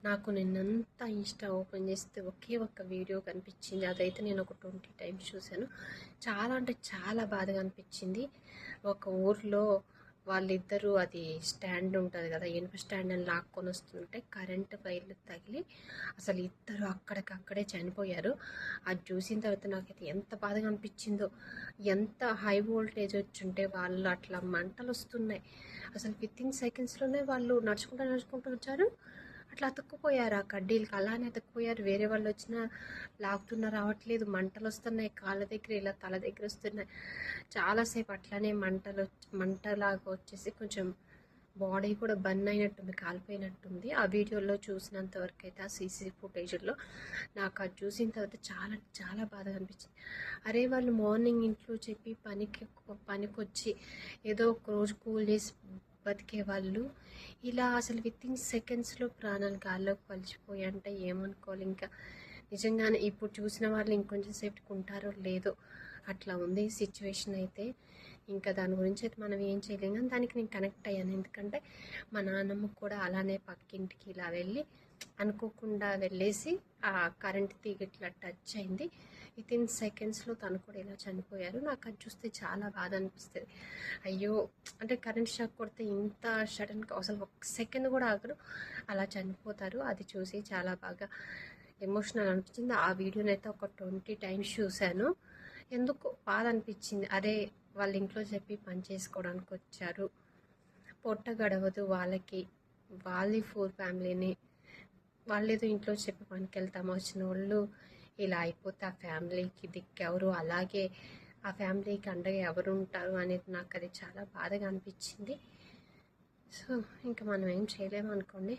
నాకు నిన్నంతా Insta open చేస్తే ఒకే ఒక్క వీడియో కనిపించింది. అదైతే నేను ఒక 20 టైమ్స్ చూశాను. చాలా అంటే చాలా బాధగా అనిపించింది. ఒక ఊర్లో వాళ్ళిద్దరూ అది స్టాండ్ ఉంటది కదా! ఇనుప స్టాండ్ అని లాక్కొని వస్తుంటే కరెంట్ వైర్లు తగిలి అసలు ఇద్దరు అక్కడికక్కడే చనిపోయారు. అది చూసిన తర్వాత నాకైతే ఎంత బాధగా అనిపించిందో. ఎంత హై వోల్టేజ్ వచ్చుంటే వాళ్ళు అట్లా మంటలొస్తున్నాయి. అసలు వితిన్ సెకండ్స్‌లోనే వాళ్ళు నడుచుకుంటూ వచ్చారు. అట్లా అతుక్కుపోయారు. ఆ కడ్డీలకి అలానే అతుక్కుపోయారు. వేరే వాళ్ళొచ్చినా లాగుతున్నా రావట్లేదు. మంటలొస్తున్నాయి. కాళ్ళ దగ్గర ఇలా తల దగ్గర వస్తున్నాయి. చాలాసేపు అట్లనే మంటలాగా వచ్చేసి కొంచెం బాడీ కూడా బర్న్ అయినట్టుంది, కాలిపోయినట్టుంది. ఆ వీడియోలో చూసినంత వరకు అయితే ఆ సీసీ ఫుటేజ్లో నాకు అది చూసిన తర్వాత చాలా చాలా బాధగా అనిపించింది. అరే వాళ్ళు మార్నింగ్ ఇంట్లో చెప్పి పనికొచ్చి ఏదో ఒక రోజు కూల్ చేసి బతికే వాళ్ళు ఇలా అసలు వితిన్ సెకండ్స్లో ప్రాణాలు గాల్లోకి కలిసిపోయి అంటే ఏమనుకోవాలి. ఇంకా నిజంగానే ఇప్పుడు చూసిన వాళ్ళు ఇంకొంచెం సేపటికి ఉంటారో లేదో అట్లా ఉంది సిచ్యువేషన్ అయితే. ఇంకా దాని గురించి అయితే మనం ఏం చేయలేం, కానీ దానికి నేను కనెక్ట్ అయ్యాను. ఎందుకంటే మా నాన్నమ్మ కూడా అలానే పక్కింటికి ఇలా వెళ్ళి అనుకోకుండా వెళ్ళేసి ఆ కరెంట్ తీగ ఇట్లా టచ్ అయింది. వితిన్ సెకండ్స్లో తను కూడా ఇలా చనిపోయారు. నాకు అది చూస్తే చాలా బాధ అనిపిస్తుంది. అయ్యో, అంటే కరెంట్ షాక్ కొడితే ఇంత సడన్గా అసలు ఒక సెకండ్ కూడా ఆగరు, అలా చనిపోతారు. అది చూసి చాలా బాగా ఎమోషనల్ అనిపించింది. ఆ వీడియోని అయితే ఒక 20 టైమ్స్ చూశాను. ఎందుకు బాధ అనిపించింది. అరే వాళ్ళ ఇంట్లో చెప్పి పని చేసుకోవడానికి వచ్చారు, పొట్ట గడవదు వాళ్ళకి, వాళ్ళది పూర్ ఫ్యామిలీని, వాళ్ళేదో ఇంట్లో చెప్పి పనికి వెళ్తాము వచ్చిన వాళ్ళు ఇలా అయిపోతే ఆ ఫ్యామిలీకి దిక్కెవరు, అలాగే ఆ ఫ్యామిలీకి అండగా ఎవరు ఉంటారు అనేది నాకు అది చాలా బాధగా అనిపించింది. సో ఇంకా మనం ఏం చేయలేము అనుకోండి.